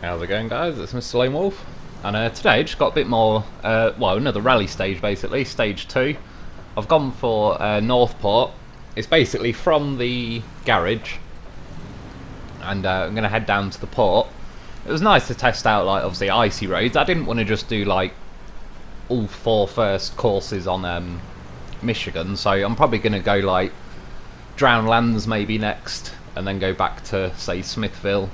How's it going, guys? It's Mr. Lone Wolf, and today just got a bit more, well, another rally stage basically, stage 2. I've gone for Northport. It's basically from the garage, and I'm going to head down to the port. It was nice to test out, like, obviously icy roads. I didn't want to just do, like, all 4 first courses on Michigan, so I'm probably going to go, like, Drownlands maybe next, and then go back to, say, Smithville.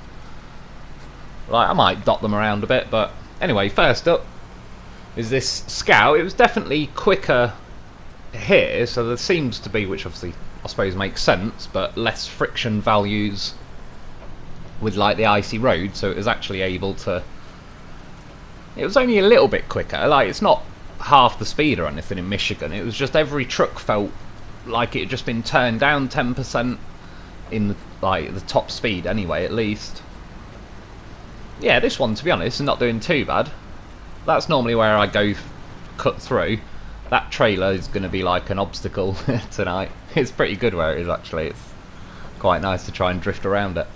Like, I might dot them around a bit, but anyway, first up is this Scout. It was definitely quicker here, so there seems to be, which obviously I suppose makes sense, but less friction values with like the icy road, so it was actually able to. It was only a little bit quicker. Like, it's not half the speed or anything in Michigan. It was just every truck felt like it had just been turned down 10% in like the top speed anyway, at least. Yeah, this one, to be honest, is not doing too bad. That's normally where I go cut through. That trailer is going to be like an obstacle tonight. It's pretty good where it is, actually. It's quite nice to try and drift around it.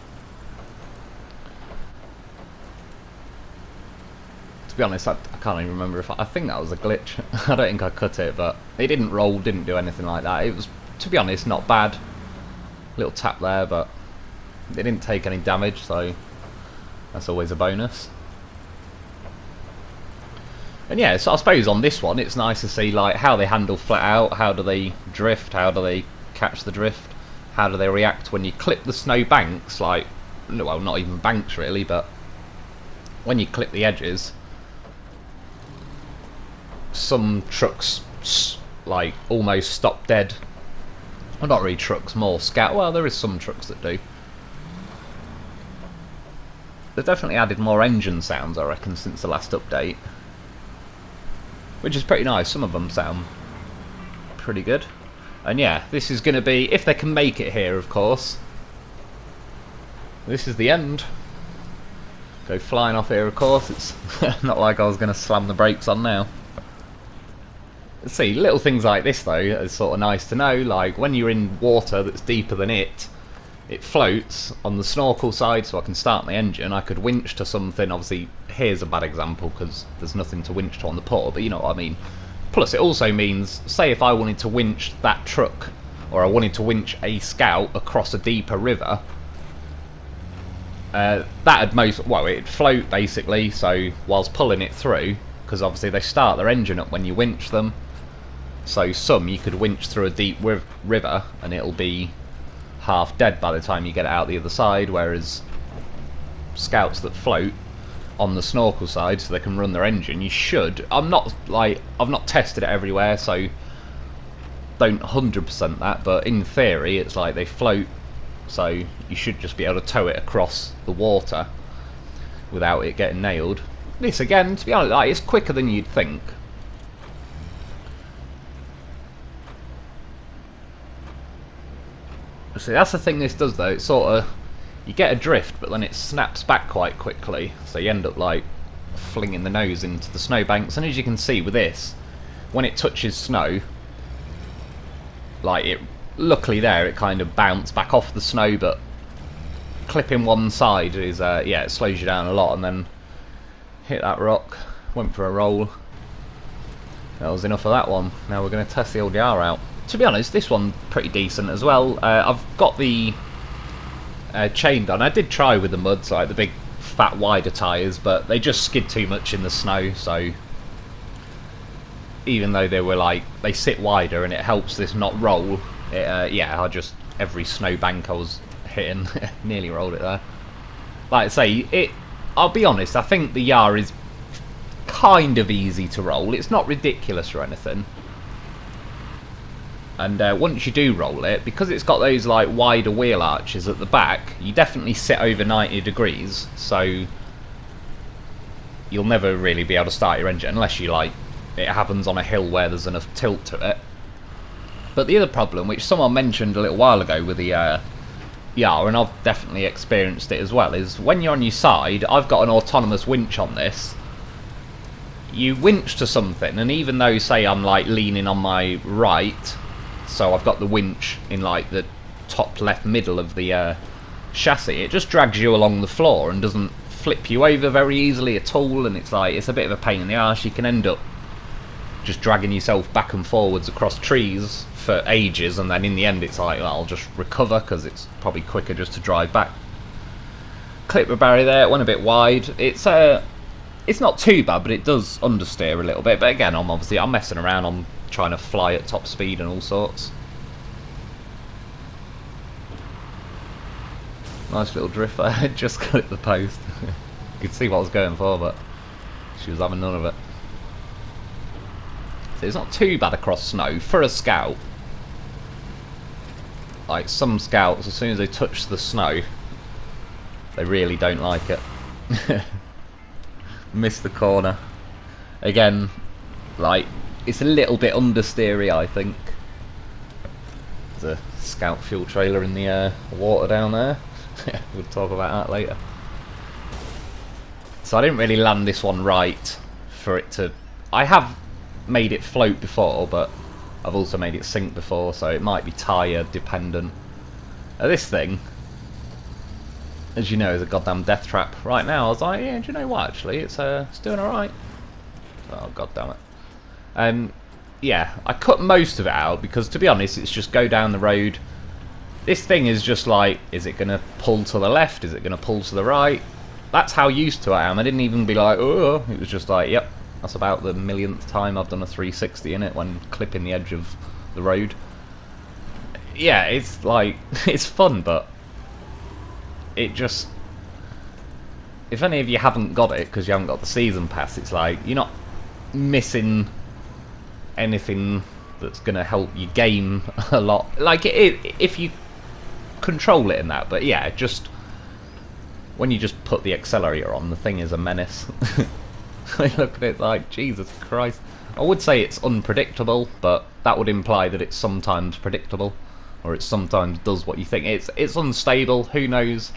To be honest, I can't even remember if I think that was a glitch. I don't think I cut it, but it didn't roll, didn't do anything like that. It was, to be honest, not bad. Little tap there, but it didn't take any damage, so that's always a bonus. And yeah, so I suppose on this one it's nice to see like how they handle flat out, how do they drift, how do they catch the drift, how do they react when you clip the snow banks, like, well, not even banks really, but when you clip the edges, some trucks like almost stop dead. Well, not really trucks, more Scout. Well, there is some trucks that do. They've definitely added more engine sounds, I reckon, since the last update, which is pretty nice. Some of them sound pretty good. And yeah, this is going to be, if they can make it here, of course, this is the end. Go flying off here, of course. It's not like I was going to slam the brakes on now. Let's see, little things like this though are sort of nice to know. Like when you're in water that's deeper than it floats on the snorkel side, so I can start my engine. I could winch to something. Obviously, here's a bad example because there's nothing to winch to on the port, but you know what I mean. Plus, it also means, say if I wanted to winch that truck, or I wanted to winch a Scout across a deeper river, that'd it'd float basically, so whilst pulling it through, because obviously they start their engine up when you winch them, so some you could winch through a deep river and it'll be half dead by the time you get it out the other side, whereas Scouts that float on the snorkel side so they can run their engine, you should, I've not tested it everywhere, so don't 100% that, but in theory it's like they float, so you should just be able to tow it across the water without it getting nailed. This again, to be honest, like, it's quicker than you'd think. See, that's the thing this does though, it's sort of, you get a drift but then it snaps back quite quickly, so you end up like flinging the nose into the snowbanks. And as you can see with this, when it touches snow, like, it luckily there it kind of bounced back off the snow, but clipping one side is yeah, it slows you down a lot. And then hit that rock, went for a roll. That was enough of that one. Now we're going to test the LDR out. To be honest, this one's pretty decent as well. I've got the chain done. I did try with the muds, like the big fat wider tyres, but they just skid too much in the snow, so even though they were like, they sit wider and it helps this not roll, yeah, every snow bank I was hitting nearly rolled it there. Like I say, I'll be honest, I think the Yar is kind of easy to roll. It's not ridiculous or anything. And once you do roll it, because it's got those like wider wheel arches at the back, you definitely sit over 90 degrees, so you'll never really be able to start your engine unless you like, it happens on a hill where there's enough tilt to it. But the other problem, which someone mentioned a little while ago with the Yar, and I've definitely experienced it as well, is when you're on your side, I've got an autonomous winch on this. You winch to something, and even though, say, I'm like leaning on my right, so I've got the winch in like the top left middle of the chassis, it just drags you along the floor and doesn't flip you over very easily at all, and it's like, it's a bit of a pain in the arse. You can end up just dragging yourself back and forwards across trees for ages, and then in the end it's like, well, I'll just recover because it's probably quicker just to drive back. Clip the barrier there, it went a bit wide. It's not too bad, but it does understeer a little bit. But again, I'm messing around, I'm trying to fly at top speed and all sorts. Nice little drift there, just clipped the post. You could see what I was going for, but she was having none of it. So it's not too bad across snow for a scout. Like some scouts, as soon as they touch the snow, they really don't like it. Missed the corner. Again, like, it's a little bit understeery, I think. There's a scout fuel trailer in the water down there. We'll talk about that later. So I didn't really land this one right for it to... I have made it float before, but I've also made it sink before, so it might be tyre dependent. This thing, as you know, is a goddamn death trap. Right now I was like, yeah, do you know what, actually, it's doing alright. Oh, god damn it. Yeah, I cut most of it out because, to be honest, it's just go down the road. This thing is just like, is it going to pull to the left? Is it going to pull to the right? That's how used to I am. I didn't even be like, oh, it was just like, yep, that's about the millionth time I've done a 360 in it when clipping the edge of the road. Yeah, it's like, it's fun, but it just... If any of you haven't got it, because you haven't got the season pass, it's like, you're not missing anything that's going to help you game a lot. Like, if you control it in that, but yeah, just... When you just put the accelerator on, the thing is a menace. I look at it like, Jesus Christ. I would say it's unpredictable, but that would imply that it's sometimes predictable, or it sometimes does what you think. It's unstable, who knows?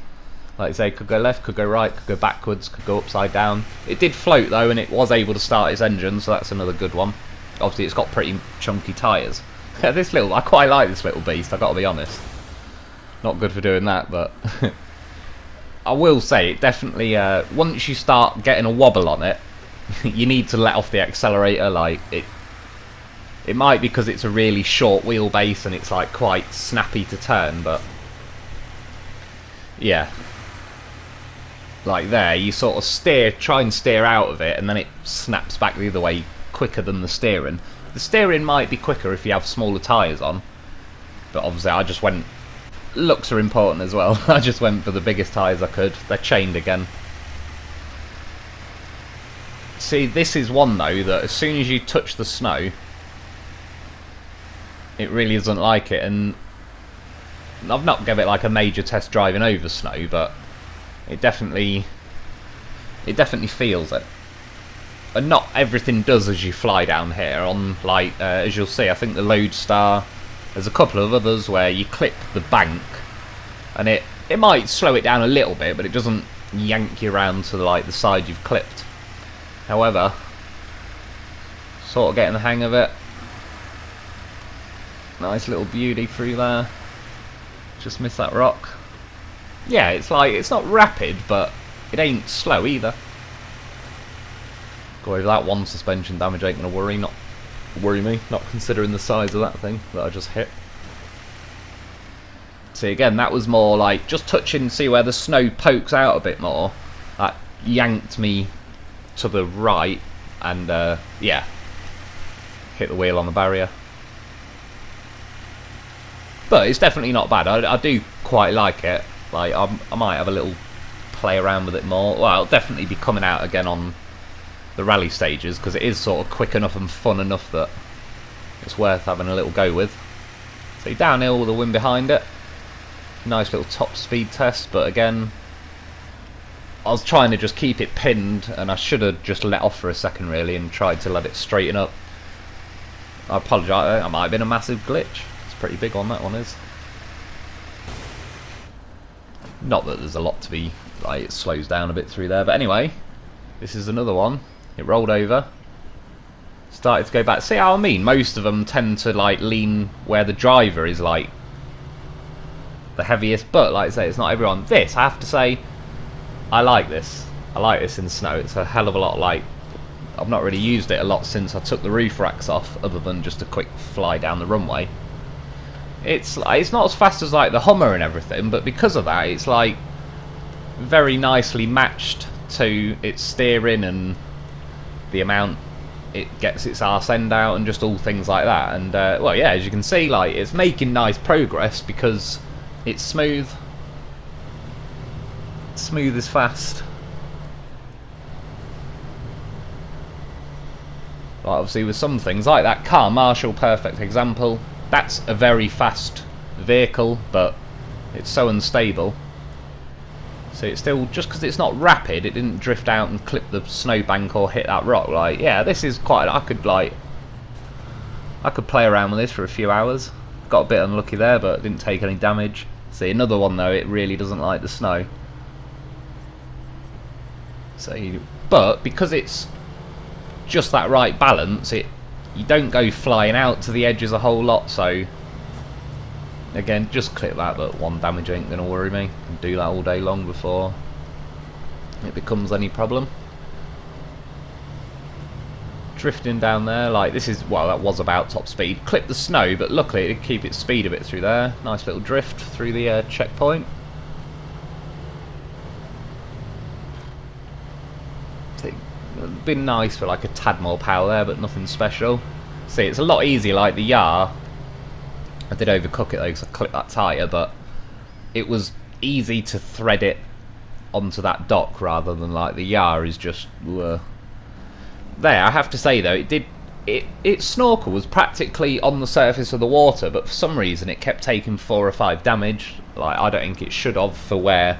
Like I say, could go left, could go right, could go backwards, could go upside down. It did float though, and it was able to start its engine, so that's another good one. Obviously it's got pretty chunky tyres. I quite like this little beast, I've got to be honest. Not good for doing that, but... I will say, it definitely, once you start getting a wobble on it, you need to let off the accelerator. Like, it might be because it's a really short wheelbase and it's like quite snappy to turn, but yeah, like there, you sort of try and steer out of it, and then it snaps back the other way quicker than the steering. The steering might be quicker if you have smaller tyres on, but obviously I just went... Looks are important as well. I just went for the biggest tyres I could. They're chained again. See, this is one though that as soon as you touch the snow, it really doesn't like it. And I've not given it like a major test driving over snow, but it definitely feels it. And not everything does as you fly down here. On like as you'll see, I think the Lodestar. There's a couple of others where you clip the bank, and it might slow it down a little bit, but it doesn't yank you around to like the side you've clipped. However, sort of getting the hang of it. Nice little beauty through there. Just missed that rock. Yeah, it's like, it's not rapid, but it ain't slow either. Go over that one suspension damage ain't gonna worry me, not considering the size of that thing that I just hit. See, again, that was more like just touching, see where the snow pokes out a bit more. That yanked me to the right, and yeah, hit the wheel on the barrier. But it's definitely not bad. I do quite like it. Like, I might have a little play around with it more. Well, it'll definitely be coming out again on the rally stages, because it is sort of quick enough and fun enough that it's worth having a little go with. See, downhill with the wind behind it. Nice little top speed test, but again, I was trying to just keep it pinned, and I should have just let off for a second really and tried to let it straighten up. I apologise, that might have been a massive glitch. It's pretty big on that one is. Not that there's a lot to be, like, it slows down a bit through there, but anyway, this is another one. It rolled over, started to go back. See how I mean? Most of them tend to like lean where the driver is like the heaviest, but like I say, it's not everyone. This, I have to say, I like this. I like this in snow. It's a hell of a lot like... I've not really used it a lot since I took the roof racks off, other than just a quick fly down the runway. It's not as fast as like the Hummer and everything, but because of that, it's like very nicely matched to its steering and the amount it gets its arse end out and just all things like that. And well, yeah, as you can see, like, it's making nice progress because it's smooth. Smooth is fast. Like, obviously with some things like that car, Marshall, perfect example. That's a very fast vehicle, but it's so unstable. So it's still, just because it's not rapid, it didn't drift out and clip the snowbank or hit that rock. Like, yeah, this is quite... I could play around with this for a few hours. Got a bit unlucky there, but didn't take any damage. See, another one though, it really doesn't like the snow. So, but because it's just that right balance, you don't go flying out to the edges a whole lot. So again, just clip that, but one damage ain't gonna worry me. I can do that all day long before it becomes any problem. Drifting down there, like, this is, well, that was about top speed. Clip the snow, but luckily it did keep its speed a bit through there. Nice little drift through the checkpoint. It'd been nice for like a tad more power there, but nothing special. See, it's a lot easier like the Yar. I did overcook it though because I clipped that tyre, but it was easy to thread it onto that dock rather than like the Yar is just... There, I have to say though, its snorkel was practically on the surface of the water, but for some reason it kept taking 4 or 5 damage. Like, I don't think it should have for where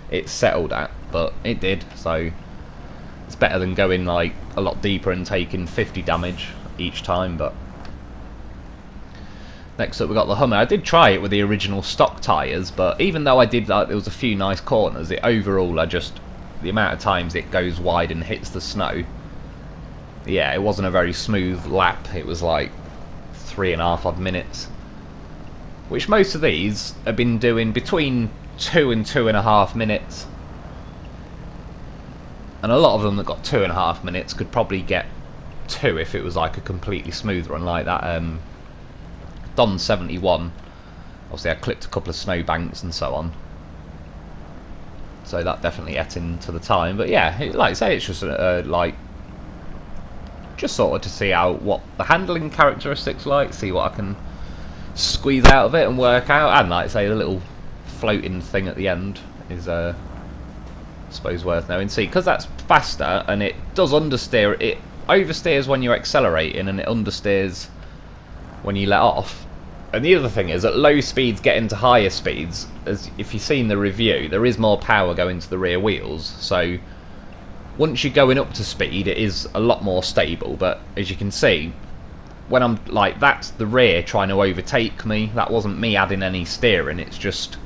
it settled at, but it did, so it's better than going like a lot deeper and taking 50 damage each time. But next up we got the Hummer. I did try it with the original stock tyres, but even though I did, like, there was a few nice corners, overall the amount of times it goes wide and hits the snow, yeah, it wasn't a very smooth lap. It was like 3.5 odd minutes, which most of these have been doing between 2 and 2.5 minutes. And a lot of them that got 2.5 minutes could probably get 2 if it was like a completely smooth run like that. Don 71, obviously I clipped a couple of snowbanks and so on, so that definitely ate into the time. But yeah, like I say, it's just like, just sort of to see what the handling characteristics like, see what I can squeeze out of it and work out. And like I say, the little floating thing at the end is I suppose worth knowing. See, because that's faster and it does understeer, it oversteers when you're accelerating and it understeers when you let off. And the other thing is, at low speeds getting to higher speeds, as if you've seen the review, there is more power going to the rear wheels, so once you're going up to speed it is a lot more stable. But as you can see, when I'm like, that's the rear trying to overtake me, that wasn't me adding any steering, it's just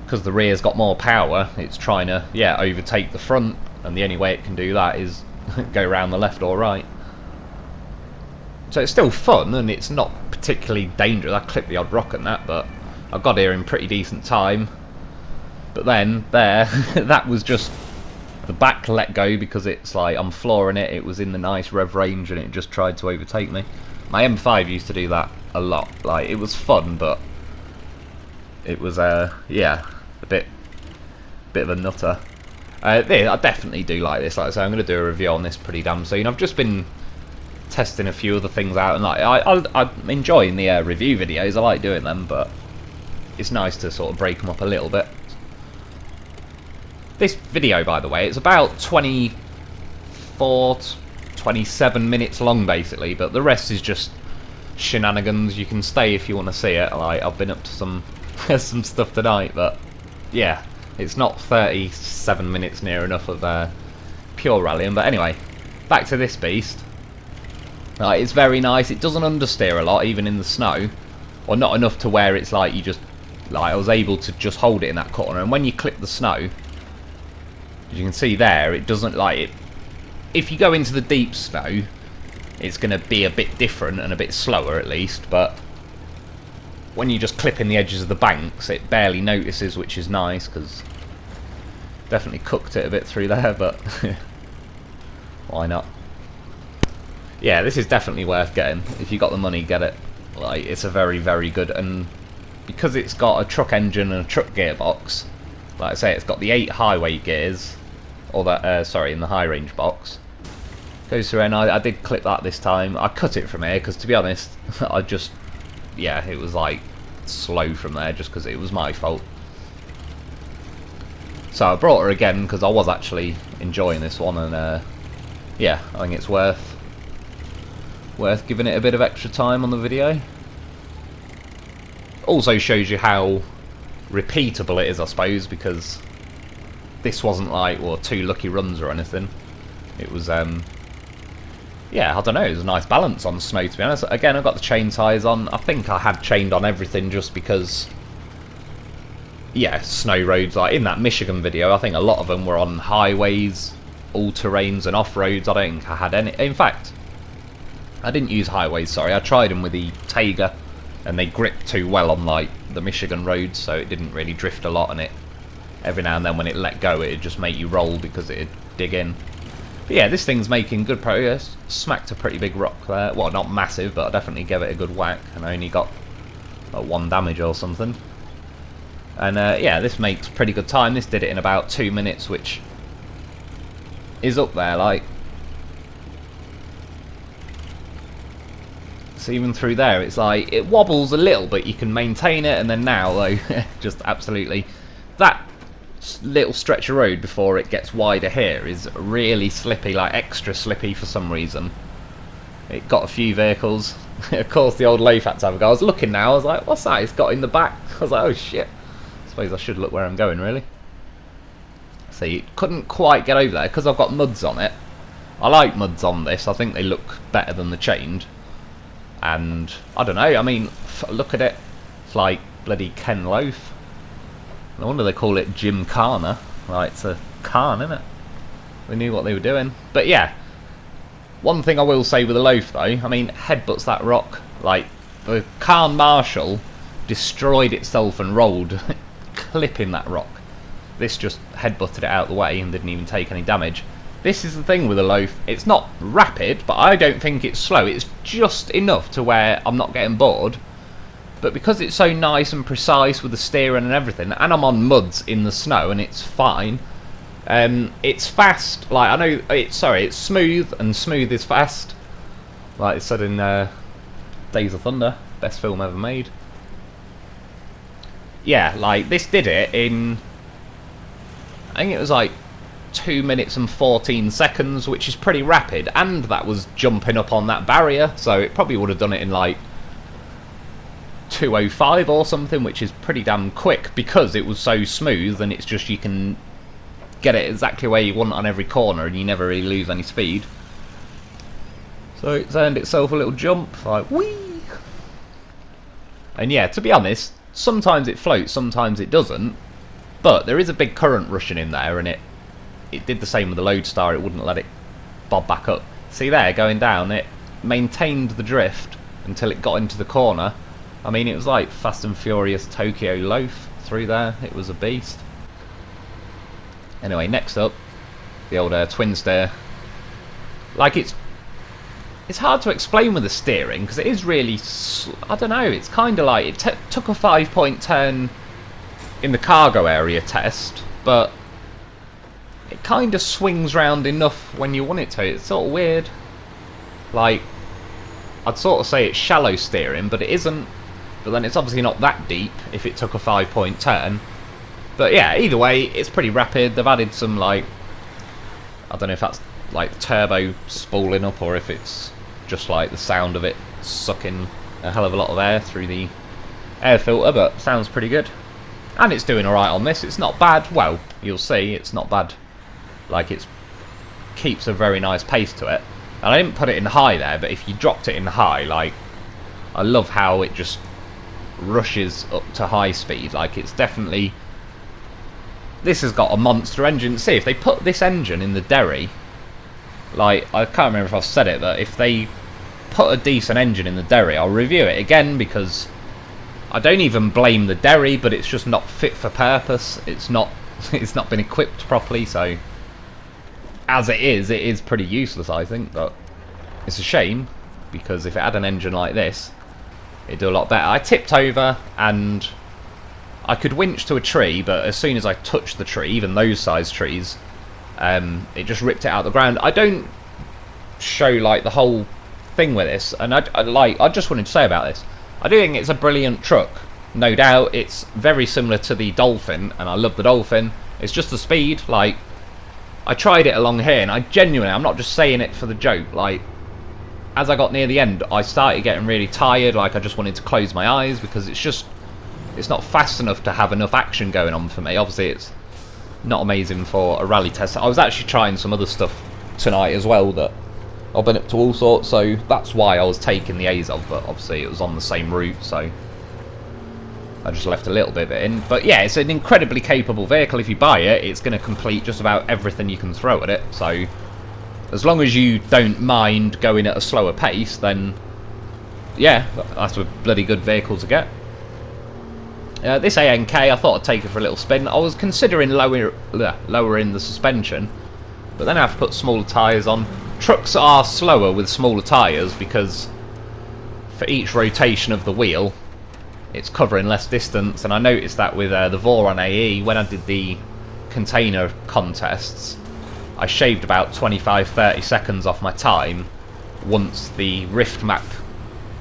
because the rear's got more power, it's trying to, yeah, overtake the front, and the only way it can do that is go around the left or right. So it's still fun and it's not particularly dangerous. I clipped the odd rock and that, but I got here in pretty decent time. But then there that was just the back let go because it's like I'm flooring it. It was in the nice rev range and it just tried to overtake me. My M5 used to do that a lot. Like, it was fun, but it was yeah, a bit of a nutter. I definitely do like this. Like I say, I'm going to do a review on this pretty damn soon. I've just been testing a few other things out, and like I'm enjoying the review videos. I like doing them, but it's nice to sort of break them up a little bit. This video, by the way, it's about 24 to 27 minutes long basically, but the rest is just shenanigans. You can stay if you want to see it. Like, I've been up to some some stuff tonight, but yeah, it's not 37 minutes near enough of pure rallying. But anyway, back to this beast. It's very nice. It doesn't understeer a lot, even in the snow, or not enough to where it's like you just, like, I was able to just hold it in that corner. And when you clip the snow, as you can see there, it doesn't, like, it. If you go into the deep snow, it's going to be a bit different and a bit slower at least. But when you just clip in the edges of the banks, it barely notices, which is nice, because Definitely cooked it a bit through there, but why not? Yeah, this is definitely worth getting. If you got the money, get it. Like, it's a very, very good, and because it's got a truck engine and a truck gearbox, like I say, it's got the 8 high weight gears, or that, sorry, in the high range box. Goes through, and I did clip that this time. I cut it from here because, to be honest, I just, yeah, it was like slow from there just because it was my fault. So I brought her again because I was actually enjoying this one, and yeah, I think it's worth giving it a bit of extra time on the video. Also shows you how repeatable it is, I suppose, because this wasn't like, well, 2 lucky runs or anything. It was yeah, I don't know, it was a nice balance on snow, to be honest. Again, I've got the chain tyres on. I think I had chained on everything just because, yeah, snow roads, like in that Michigan video, I think a lot of them were on highways, all-terrains and off-roads. I don't think I had any. In fact, I didn't use highways, sorry. I tried them with the Taiga, and they gripped too well on like the Michigan roads, so it didn't really drift a lot, and it, every now and then when it let go, it'd just make you roll because it'd dig in. But yeah, this thing's making good progress. Smacked a pretty big rock there. Well, not massive, but I definitely gave it a good whack, and I only got 1 damage or something. And yeah, this makes pretty good time. This did it in about 2 minutes, which is up there, like. So even through there, it's like, it wobbles a little, but you can maintain it, and then now, though, just absolutely, that little stretch of road before it gets wider here is really slippy, like extra slippy for some reason. It got a few vehicles. Of course, the old Loaf had to have a go. I was looking now, I was like, what's that? It's got in the back. I was like, oh shit. I suppose I should look where I'm going, really. So you couldn't quite get over there, because I've got muds on it. I like muds on this. I think they look better than the chained. And, I don't know, I mean, look at it. It's like bloody Ken Loaf. No wonder they call it Gymkhana. Right, it's a Khan, isn't it? They knew what they were doing. But yeah, one thing I will say with the Loaf, though, I mean, headbutts that rock. Like, the Khan Marshall destroyed itself and rolled, clipping that rock. This just headbutted it out of the way and didn't even take any damage. This is the thing with the Loaf. It's not rapid, but I don't think it's slow. It's just enough to where I'm not getting bored. But because it's so nice and precise with the steering and everything, and I'm on muds in the snow and it's fine, it's fast. Like, I know, it's smooth, and smooth is fast. Like it said in Days of Thunder, best film ever made. Yeah, like, this did it in, I think it was like 2 minutes and 14 seconds, which is pretty rapid, and that was jumping up on that barrier, so it probably would have done it in like 2:05 or something, which is pretty damn quick because it was so smooth, and it's just, you can get it exactly where you want on every corner and you never really lose any speed. So it's earned itself a little jump, like whee! And yeah, to be honest, sometimes it floats, sometimes it doesn't, but there is a big current rushing in there, and it did the same with the Lodestar. It wouldn't let it bob back up. See there, going down, it maintained the drift until it got into the corner. I mean, it was like Fast and Furious Tokyo Loaf through there. It was a beast. Anyway, next up, the old twin steer. Like, it's hard to explain with the steering, because it is really, I don't know, it's kind of like, it took a 5-point turn in the cargo area test, but it kind of swings round enough when you want it to. It's sort of weird. Like, I'd sort of say it's shallow steering, but it isn't. But then it's obviously not that deep if it took a 5-point turn. But yeah, either way, it's pretty rapid. They've added some, like, I don't know if that's like turbo spooling up, or if it's just like the sound of it sucking a hell of a lot of air through the air filter, but sounds pretty good. And it's doing alright on this. It's not bad. Well, you'll see, it's not bad. Like, it keeps a very nice pace to it. And I didn't put it in high there, but if you dropped it in high, like, I love how it just rushes up to high speed. Like, it's definitely, this has got a monster engine. See, if they put this engine in the Derry, like, I can't remember if I've said it, but if they put a decent engine in the Derry, I'll review it again, because I don't even blame the Derry, but it's just not fit for purpose. It's not it's not been equipped properly, so as it is pretty useless, I think. But it's a shame, because if it had an engine like this, it'd do a lot better. I tipped over and I could winch to a tree, but as soon as I touched the tree, even those size trees, it just ripped it out of the ground. I don't show like the whole thing with this, and I just wanted to say about this, I do think it's a brilliant truck. No doubt, it's very similar to the Dolphin, and I love the Dolphin. It's just the speed. Like, I tried it along here, and I genuinely, I'm not just saying it for the joke, like, as I got near the end, I started getting really tired. Like, I just wanted to close my eyes, because it's not fast enough to have enough action going on for me. Obviously, it's not amazing for a rally test. I was actually trying some other stuff tonight as well that I've been up to all sorts, so that's why I was taking the Azov, but obviously it was on the same route, so I just left a little bit of it in. But yeah, it's an incredibly capable vehicle. If you buy it, it's going to complete just about everything you can throw at it, so as long as you don't mind going at a slower pace, then yeah, that's a bloody good vehicle to get. This ANK, I thought I'd take it for a little spin. I was considering lowering the suspension, but then I have to put smaller tyres on. Trucks are slower with smaller tyres because for each rotation of the wheel, it's covering less distance. And I noticed that with the Voron AE, when I did the container contests, I shaved about 25-30 seconds off my time once the Rift map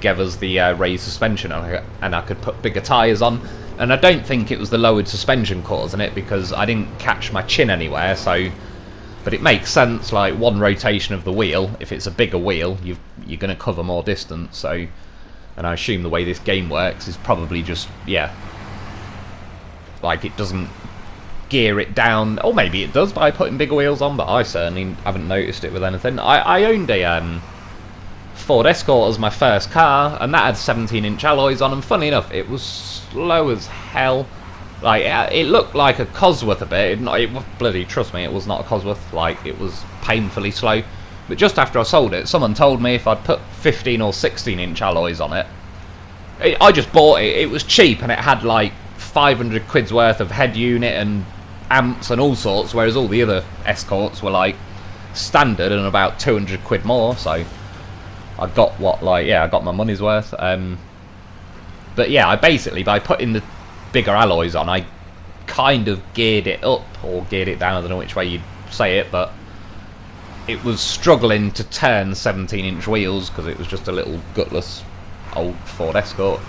gave us the raised suspension, and I could put bigger tyres on. And I don't think it was the lowered suspension causing it, because I didn't catch my chin anywhere, so... But it makes sense, like, one rotation of the wheel, if it's a bigger wheel, you're going to cover more distance, so... And I assume the way this game works is probably just, yeah... Like, it doesn't gear it down, or maybe it does by putting bigger wheels on, but I certainly haven't noticed it with anything. I owned a Ford Escort as my first car, and that had 17-inch alloys on, and funny enough, it was slow as hell. Like, it looked like a Cosworth a bit. Bloody, trust me, it was not a Cosworth. Like, it was painfully slow. But just after I sold it, someone told me if I'd put 15 or 16-inch alloys on it. I just bought it. It was cheap, and it had like 500 quid's worth of head unit and amps and all sorts, whereas all the other Escorts were like standard and about 200 quid more. So I got I got my money's worth. But yeah, I basically, by putting the bigger alloys on, I kind of geared it up, or geared it down, I don't know which way you'd say it, but it was struggling to turn 17-inch wheels because it was just a little gutless old Ford Escort.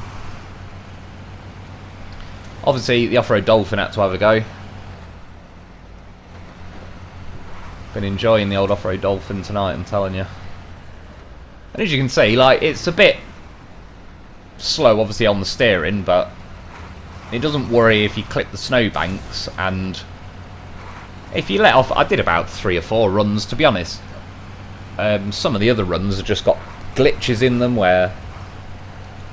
Obviously, the off-road Dolphin had to have a go. Been enjoying the old off-road Dolphin tonight, I'm telling you. And as you can see, like, it's a bit slow, obviously, on the steering, but it doesn't worry if you clip the snowbanks, and if you let off... I did about 3 or 4 runs, to be honest. Some of the other runs have just got glitches in them where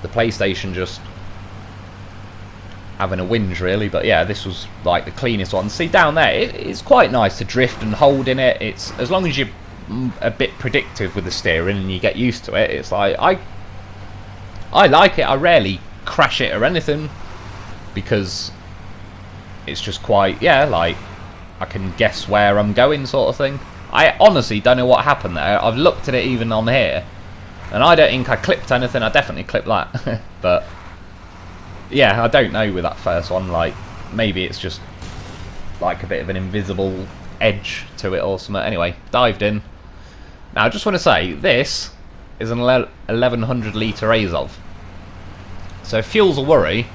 the PlayStation just having a whinge, really. But yeah, this was like the cleanest one. See, down there, it's quite nice to drift and hold in it. It's, as long as you're a bit predictive with the steering and you get used to it, it's like, I like it. I rarely crash it or anything, because it's just quite, yeah, like, I can guess where I'm going, sort of thing. I honestly don't know what happened there. I've looked at it even on here, and I don't think I clipped anything. I definitely clipped that. But yeah, I don't know with that first one. Like, maybe it's just like a bit of an invisible edge to it or something. Anyway, dived in. Now, I just want to say, this is an 1100 litre Azov. So if fuel's a worry,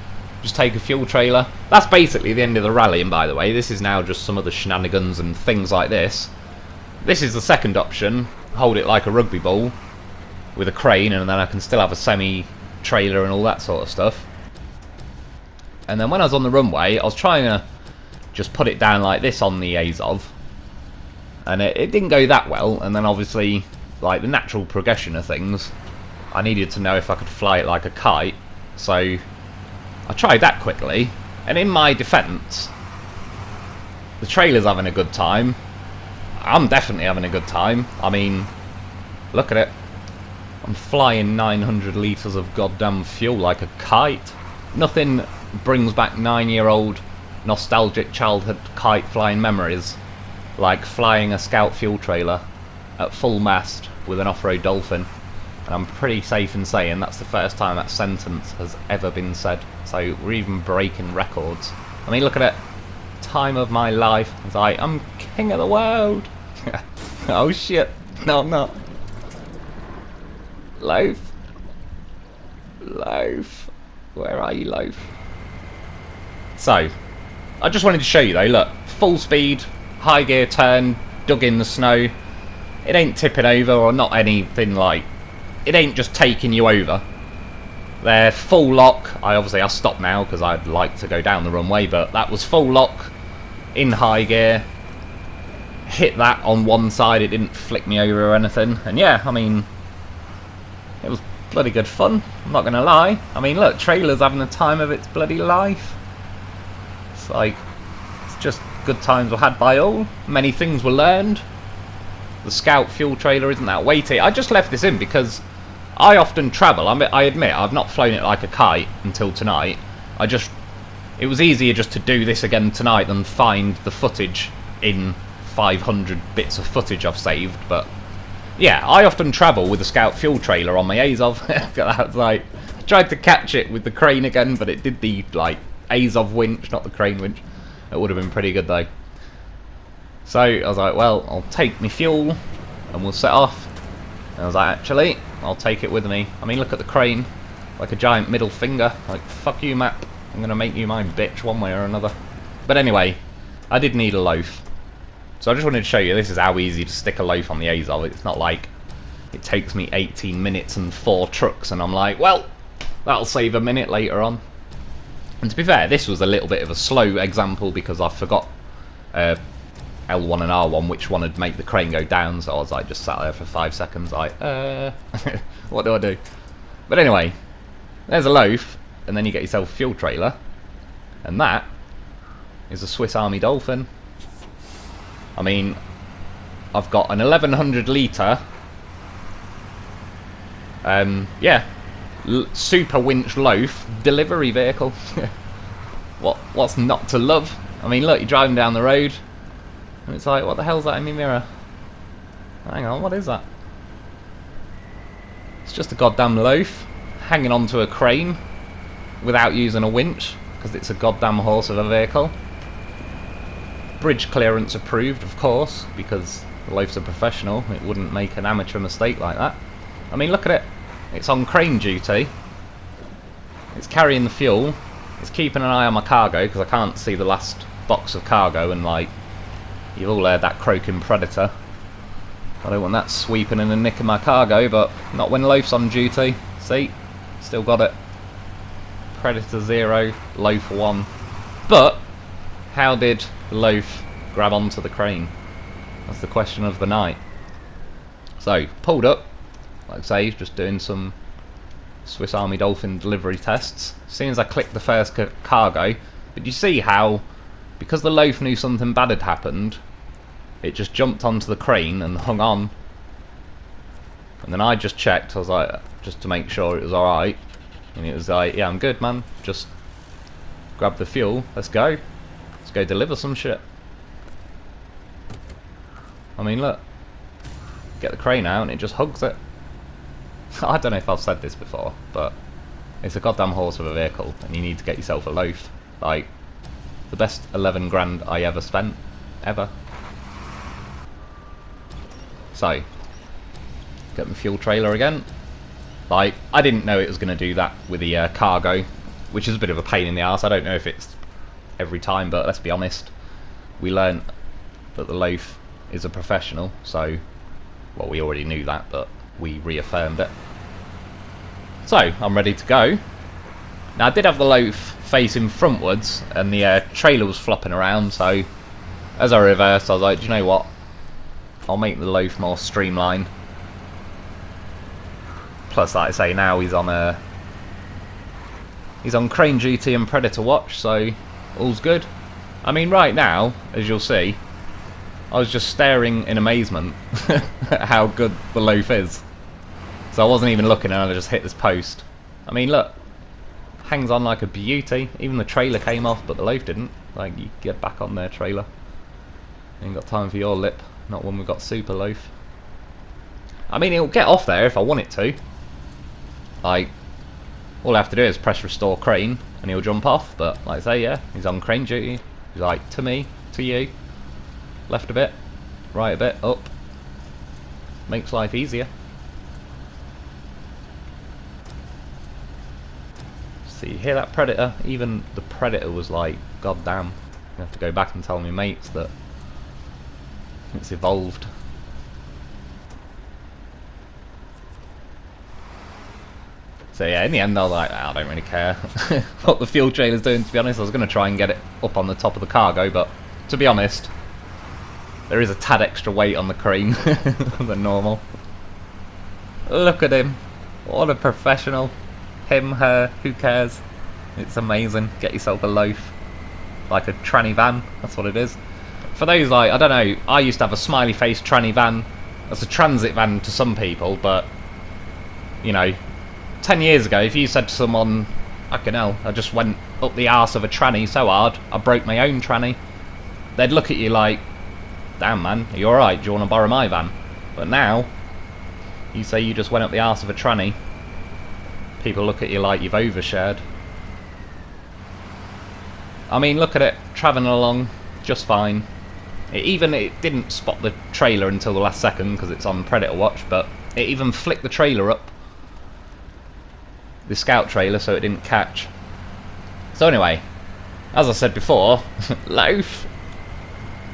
just take a fuel trailer. That's basically the end of the rally, and by the way, this is now just some of the shenanigans and things like this. This is the second option. Hold it like a rugby ball with a crane, and then I can still have a semi-trailer and all that sort of stuff. And then when I was on the runway, I was trying to just put it down like this on the Azov, and it didn't go that well. And then obviously, like, the natural progression of things, I needed to know if I could fly it like a kite. So I tried that quickly, and in my defence, the trailer's having a good time. I'm definitely having a good time. I mean, look at it. I'm flying 900 litres of goddamn fuel like a kite. Nothing brings back 9-year-old nostalgic childhood kite flying memories, like flying a Scout fuel trailer at full mast with an off-road Dolphin. And I'm pretty safe in saying that's the first time that sentence has ever been said. So we're even breaking records. I mean, look at it. Time of my life. It's like, I'm king of the world. Oh shit. No, I'm not. Loaf. Loaf. Where are you, Loaf? So, I just wanted to show you though, look. Full speed, high gear turn, dug in the snow. It ain't tipping over or not anything like... It ain't just taking you over. They're full lock. I'll stop now because I'd like to go down the runway, but that was full lock in high gear. Hit that on one side, it didn't flick me over or anything. And yeah, I mean, it was bloody good fun, I'm not gonna lie. I mean, look, trailer's having the time of its bloody life. It's like, it's just good times were had by all. Many things were learned. The Scout fuel trailer isn't that weighty. I just left this in because I often travel. I admit I've not flown it like a kite until tonight. It was easier just to do this again tonight than find the footage in 500 bits of footage I've saved. But yeah, I often travel with the Scout fuel trailer on my Azov. I was like, I tried to catch it with the crane again, but it did the like Azov winch, not the crane winch. It would have been pretty good though. So I was like, well, I'll take my fuel and we'll set off. And I was like, actually, I'll take it with me. I mean, look at the crane, like a giant middle finger. Like, fuck you, map. I'm gonna make you my bitch one way or another. But anyway, I did need a loaf. So I just wanted to show you, this is how easy to stick a loaf on the Azov. It's not like it takes me 18 minutes and 4 trucks and I'm like, well, that'll save a minute later on. And to be fair, this was a little bit of a slow example because I forgot L1 and R1 which one would make the crane go down, so I was like just sat there for 5 seconds like, what do I do? But anyway, there's a loaf, and then you get yourself a fuel trailer, and that is a Swiss Army Dolphin. I mean, I've got an 1100 litre, yeah, super winch Loaf delivery vehicle. What's not to love? I mean, look, you're driving down the road, and it's like, what the hell's that in my mirror? Hang on, what is that? It's just a goddamn loaf hanging onto a crane without using a winch because it's a goddamn horse of a vehicle. Bridge clearance approved, of course, because the loaf's a professional. It wouldn't make an amateur mistake like that. I mean, look at it. It's on crane duty. It's carrying the fuel. It's keeping an eye on my cargo because I can't see the last box of cargo, and like, you've all heard that croaking predator. I don't want that sweeping in and nicking my cargo, but not when Loaf's on duty. See? Still got it. Predator 0, Loaf 1. But how did Loaf grab onto the crane? That's the question of the night. So, pulled up. Like I say, just doing some Swiss Army Dolphin delivery tests. As soon as I clicked the first cargo, but you see how, because the Loaf knew something bad had happened, it just jumped onto the crane and hung on. And then I just checked, I was like, just to make sure it was alright. And it was like, yeah, I'm good, man. Just grab the fuel, let's go. Let's go deliver some shit. I mean, look. Get the crane out and it just hugs it. I don't know if I've said this before, but it's a goddamn horse of a vehicle and you need to get yourself a Loaf. Like, the best 11 grand I ever spent. Ever. So, get my fuel trailer again. Like, I didn't know it was going to do that with the cargo, which is a bit of a pain in the arse. I don't know if it's every time, but let's be honest. We learned that the Loaf is a professional, so, well, we already knew that, but we reaffirmed it. So, I'm ready to go. Now, I did have the Loaf facing frontwards, and the trailer was flopping around, so as I reversed, I was like, do you know what? I'll make the Loaf more streamlined. Plus, like I say, now he's on crane duty and predator watch, so all's good. I mean, right now, as you'll see, I was just staring in amazement at how good the Loaf is. So I wasn't even looking, and I just hit this post. I mean, look, hangs on like a beauty. Even the trailer came off, but the Loaf didn't. Like, you get back on their trailer. Ain't got time for your lip. Not when we've got Super Loaf. I mean, it'll get off there if I want it to. Like, all I have to do is press restore crane and he'll jump off. But like I say, yeah, he's on crane duty. He's like, to me, to you. Left a bit, right a bit, up. Makes life easier. See, you hear that predator? Even the predator was like, god damn. You have to go back and tell my mates that it's evolved. So yeah, in the end I was like, I don't really care what the fuel trailer's doing, to be honest. I was going to try and get it up on the top of the cargo, but to be honest, there is a tad extra weight on the crane than normal. Look at him. What a professional. Him, her, who cares? It's amazing. Get yourself a Loaf. Like a tranny van, that's what it is. For those, like, I don't know, I used to have a smiley face tranny van. That's a transit van to some people, but, you know, 10 years ago, if you said to someone, fucking hell, I just went up the arse of a tranny so hard, I broke my own tranny, they'd look at you like, damn man, are you alright, do you want to borrow my van? But now, you say you just went up the arse of a tranny, people look at you like you've overshared. I mean, look at it, travelling along just fine. It didn't spot the trailer until the last second because it's on Predator watch, but it even flicked the trailer up, the scout trailer, so it didn't catch. So anyway, as I said before, Loaf.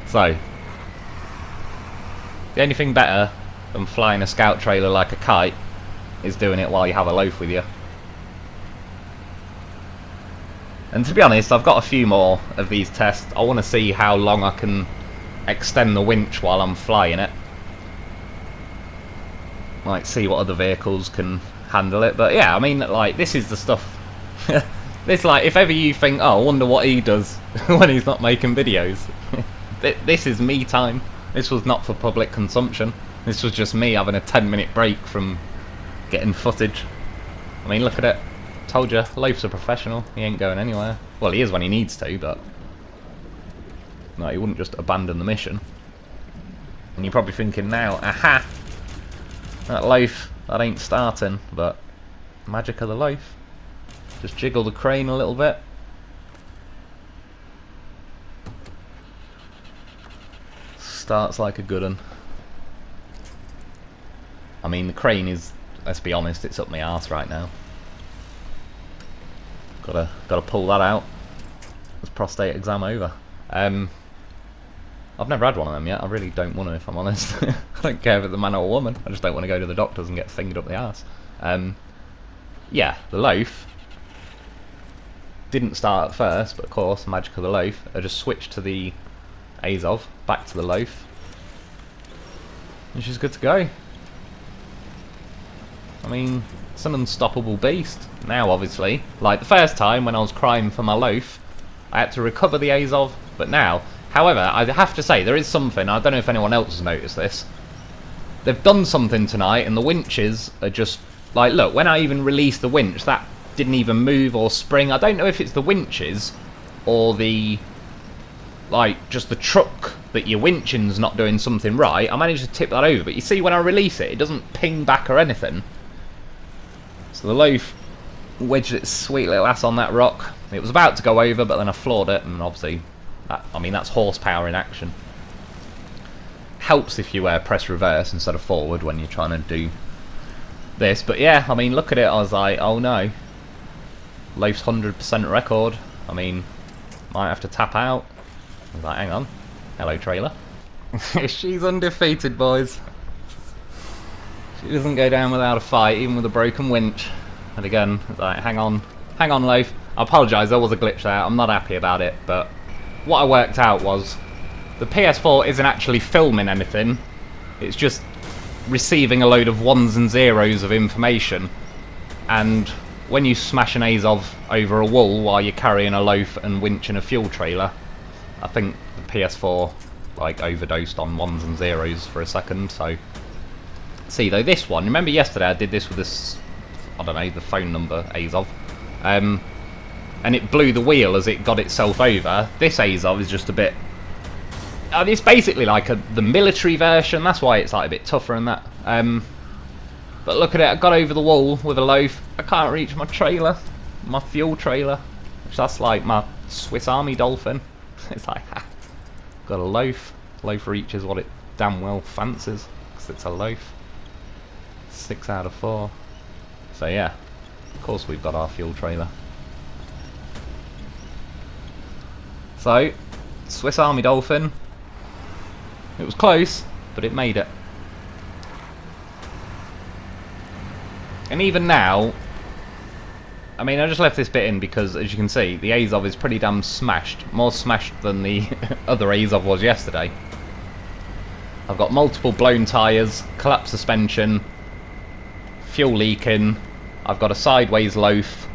So, the only thing better than flying a scout trailer like a kite is doing it while you have a Loaf with you. And to be honest, I've got a few more of these tests. I want to see how long I can extend the winch while I'm flying it. Like, see what other vehicles can handle it. But yeah, I mean, like, this is the stuff. This, like, if ever you think, oh, I wonder what he does when he's not making videos. This is me time. This was not for public consumption. This was just me having a 10-minute break from getting footage. I mean, look at it. Told you, Loaf's a professional. He ain't going anywhere. Well, he is when he needs to, but no, he wouldn't just abandon the mission. And you're probably thinking now, aha! That Loaf, that ain't starting, but magic of the Loaf. Just jiggle the crane a little bit. Starts like a good un. I mean, the crane is, let's be honest, it's up my arse right now. Gotta pull that out. It's prostate exam over. I've never had one of them yet. I really don't want to, if I'm honest. I don't care if it's a man or a woman. I just don't want to go to the doctors and get fingered up the arse. Yeah, the Loaf didn't start at first, but of course, magic of the Loaf. I just switched to the Azov, back to the Loaf, and she's good to go. I mean, it's an unstoppable beast. Now, obviously, like the first time when I was crying for my Loaf, I had to recover the Azov, but now, however, I have to say, there is something, I don't know if anyone else has noticed this, they've done something tonight, and the winches are just, like, look, when I even released the winch, that didn't even move or spring. I don't know if it's the winches, or the, like, just the truck that you're winching's not doing something right. I managed to tip that over, but you see when I release it, it doesn't ping back or anything. So the Loaf wedged its sweet little ass on that rock. It was about to go over, but then I floored it, and obviously, that, I mean, that's horsepower in action. Helps if you press reverse instead of forward when you're trying to do this. But yeah, I mean, look at it, I was like, oh no. Loaf's 100% record. I mean, might have to tap out. I was like, hang on. Hello, trailer. She's undefeated, boys. She doesn't go down without a fight, even with a broken winch. And again, like, hang on, Loaf. I apologise, there was a glitch there. I'm not happy about it, but what I worked out was the PS4 isn't actually filming anything. It's just receiving a load of ones and zeros of information. And when you smash an Azov over a wall while you're carrying a Loaf and winch in a fuel trailer, I think the PS4 like overdosed on ones and zeros for a second. So see though, this one, remember yesterday I did this with this, I don't know, the phone number Azov. and it blew the wheel as it got itself over. This Azov is just a bit... it's basically like the military version, that's why it's like a bit tougher and that. But look at it, I got over the wall with a Loaf. I can't reach my trailer, my fuel trailer. Which that's like my Swiss Army Dolphin. It's like, ha, got a Loaf. Loaf reaches what it damn well fancies, because it's a Loaf. 6 out of 4. So yeah, of course we've got our fuel trailer. So, Swiss Army Dolphin. It was close, but it made it. And even now, I mean, I just left this bit in because, as you can see, the Azov is pretty damn smashed. More smashed than the other Azov was yesterday. I've got multiple blown tyres, collapsed suspension, fuel leaking, I've got a sideways Loaf,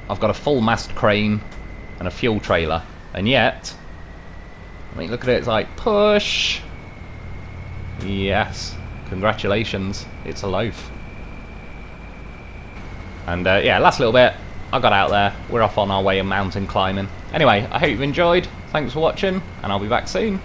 I've got a full mast crane, and a fuel trailer. And yet, I mean, look at it, it's like, push! Yes, congratulations, it's a Loaf. And yeah, last little bit, I got out there, we're off on our way of mountain climbing. Anyway, I hope you've enjoyed, thanks for watching, and I'll be back soon.